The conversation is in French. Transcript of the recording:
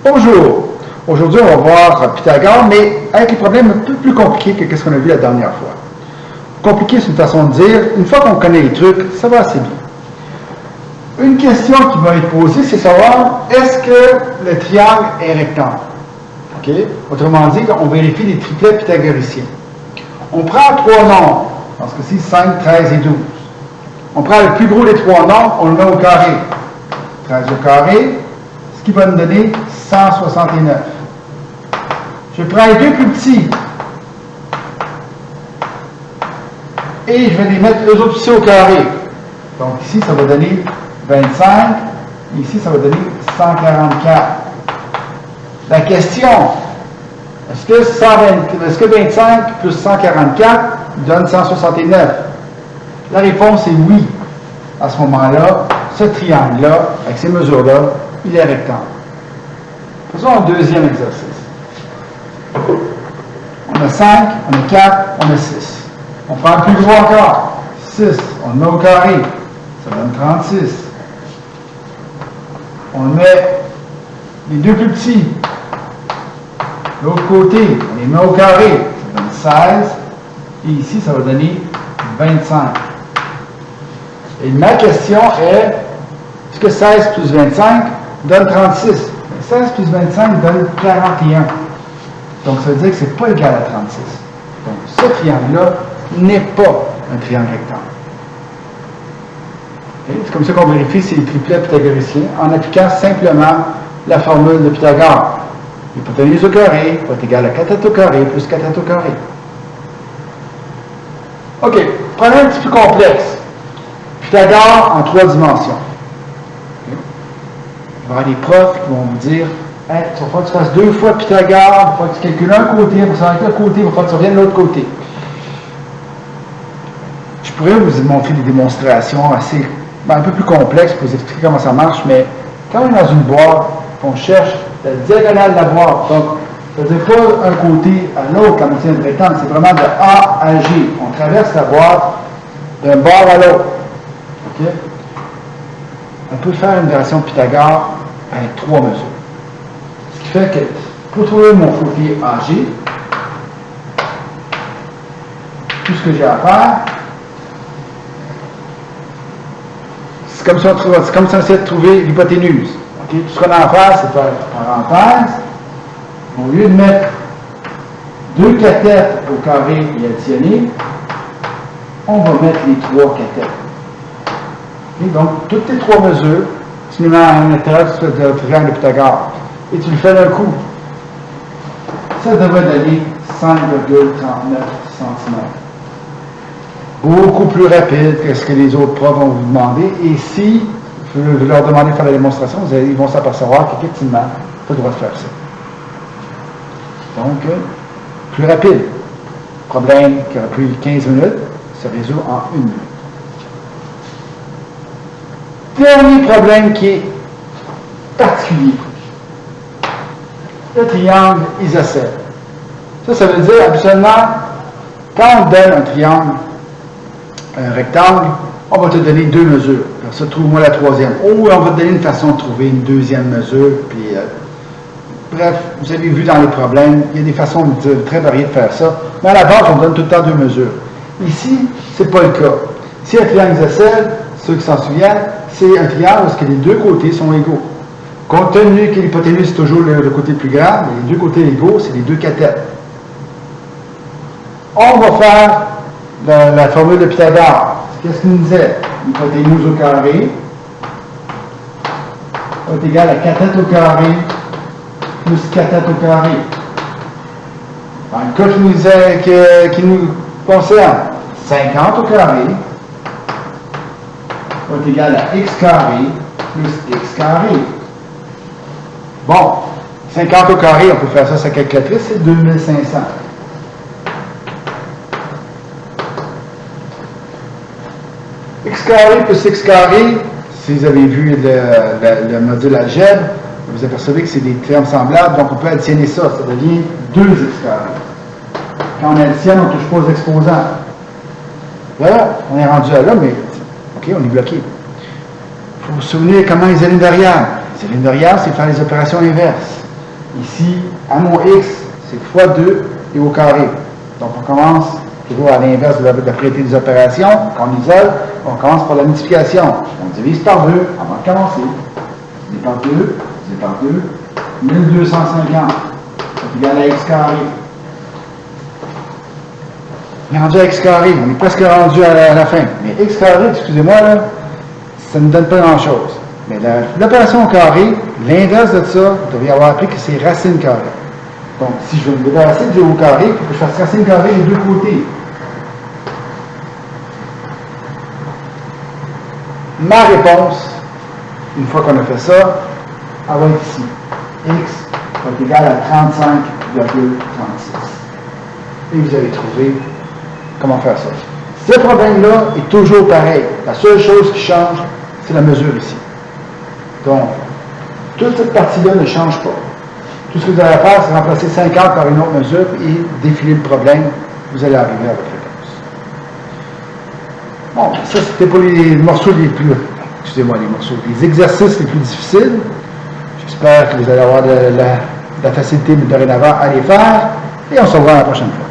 Bonjour! Aujourd'hui, on va voir Pythagore, mais avec des problèmes un peu plus compliqués que ce qu'on a vu la dernière fois. Compliqué, c'est une façon de dire, une fois qu'on connaît les trucs, ça va assez bien. Une question qui va être posée, c'est savoir, est-ce que le triangle est rectangle? OK? Autrement dit, on vérifie les triplets pythagoriciens. On prend trois nombres, dans ce cas-ci, 5, 13 et 12. On prend le plus gros des trois nombres, on le met au carré. 13 au carré, ce qui va nous donner 169. Je prends les deux plus petits et je vais les mettre eux autres ici au carré. Donc ici, ça va donner 25. Ici, ça va donner 144. La question, est-ce que 25 plus 144 donne 169? La réponse est oui. À ce moment-là, ce triangle-là, avec ces mesures-là, il est rectangle. Faisons un deuxième exercice. On a 5, on a 4, on a 6. On prend le plus gros encore. 6, on le met au carré. Ça donne 36. On met les deux plus petits. L'autre côté, on les met au carré. Ça donne 16. Et ici, ça va donner 25. Et ma question est que 16 plus 25 donne 36? 16 plus 25 donne 41. Donc, ça veut dire que ce n'est pas égal à 36. Donc, ce triangle-là n'est pas un triangle rectangle. C'est comme ça qu'on vérifie ces triplets pythagoriciens en appliquant simplement la formule de Pythagore. L'hypoténuse au carré va être égal à 4 au carré plus 4 au carré. OK. Problème un petit peu complexe. Pythagore en 3 dimensions. Il va y avoir des profs qui vont vous dire hey, il va falloir que tu fasses 2 fois Pythagore, il va falloir que tu calcules un côté, il va falloir que l'autre côté, il va falloir que tu reviennes de l'autre côté. Je pourrais vous montrer des démonstrations un peu plus complexes pour vous expliquer comment ça marche, mais quand on est dans une boîte, on cherche la diagonale de la boîte. Donc, ça ne veut dire pas un côté à l'autre quand on tient un rectangle, c'est vraiment de A à G. On traverse la boîte d'un bord à l'autre. Okay? On peut faire une version de Pythagore avec 3 mesures. Ce qui fait que pour trouver mon côté AG, tout ce que j'ai à faire, c'est comme si on essayait de trouver l'hypoténuse. Okay? Tout ce qu'on a à faire, c'est faire parenthèse. Au lieu de mettre 2 cathètes au carré et additionner, on va mettre les 3 cathètes. Okay? Donc, toutes les 3 mesures, tu les mets à l'intérieur du triangle de Pythagore. Et tu le fais d'un coup. Ça devrait donner 5,39 cm. Beaucoup plus rapide que ce que les autres profs vont vous demander. Et si vous leur demandez de faire la démonstration, ils vont s'apercevoir qu'effectivement, tu as le droit de faire ça. Donc, plus rapide. Problème qui aurait pris 15 minutes se résout en 1 minute. Dernier problème qui est particulier. Le triangle isocèle. Ça veut dire, habituellement, quand on donne un triangle, un rectangle, on va te donner 2 mesures. Alors ça, trouve-moi la 3e. Ou on va te donner une façon de trouver une 2e mesure. Puis, bref, vous avez vu dans les problèmes, il y a des façons très variées de faire ça. Mais à la base, on donne tout le temps 2 mesures. Ici, ce n'est pas le cas. Si un triangle isocèle, ceux qui s'en souviennent, c'est un triangle où les 2 côtés sont égaux. Compte tenu que l'hypoténuse, c'est toujours le côté plus grand, mais les 2 côtés égaux, c'est les 2 cathètes. On va faire la formule de Pythagore. Qu'est-ce qu'il nous disait? L'hypoténuse au carré va être égal à cathète au carré plus cathète au carré. Dans le cas qui nous concerne, 50 au carré va être égal à x carré plus x carré. Bon, 50 au carré, on peut faire ça sur la calculatrice, c'est 2500. X carré plus x carré, si vous avez vu le module algèbre, vous apercevez que c'est des termes semblables, donc on peut additionner ça, ça devient 2x carré. Quand on additionne, on ne touche pas aux exposants. Voilà, on est rendu à là, mais OK, on est bloqué. Il faut vous souvenir comment les lignes d'arrière. Les lignes d'arrière, c'est faire les opérations inverses. Ici, à mon x, c'est fois 2 et au carré. Donc, on commence toujours à l'inverse de la propriété des opérations. Quand on isole, on commence par la multiplication. On divise par 2 avant de commencer. Divisé par 2, divisé par 2, 1250. C'est égal à x carré. On est rendu à x carré. On est presque rendu à la fin. Mais x carré, excusez-moi, là, ça ne donne pas grand-chose. Mais l'opération au carré, l'inverse de ça, vous devriez avoir appris que c'est racine carrée. Donc, si je veux me débarrasser de 0 carré, il faut que je fasse racine carrée des deux côtés. Ma réponse, une fois qu'on a fait ça, elle va être ici. X va être égal à 35,36. Et vous allez trouver comment faire ça. Ce problème-là est toujours pareil. La seule chose qui change, c'est la mesure ici. Donc, toute cette partie-là ne change pas. Tout ce que vous allez faire, c'est remplacer 50 par une autre mesure et défiler le problème. Vous allez arriver à votre réponse. Bon, ça c'était pour les morceaux les plus... Excusez-moi, les exercices les plus difficiles. J'espère que vous allez avoir de la facilité dorénavant à les faire. Et on se revoit la prochaine fois.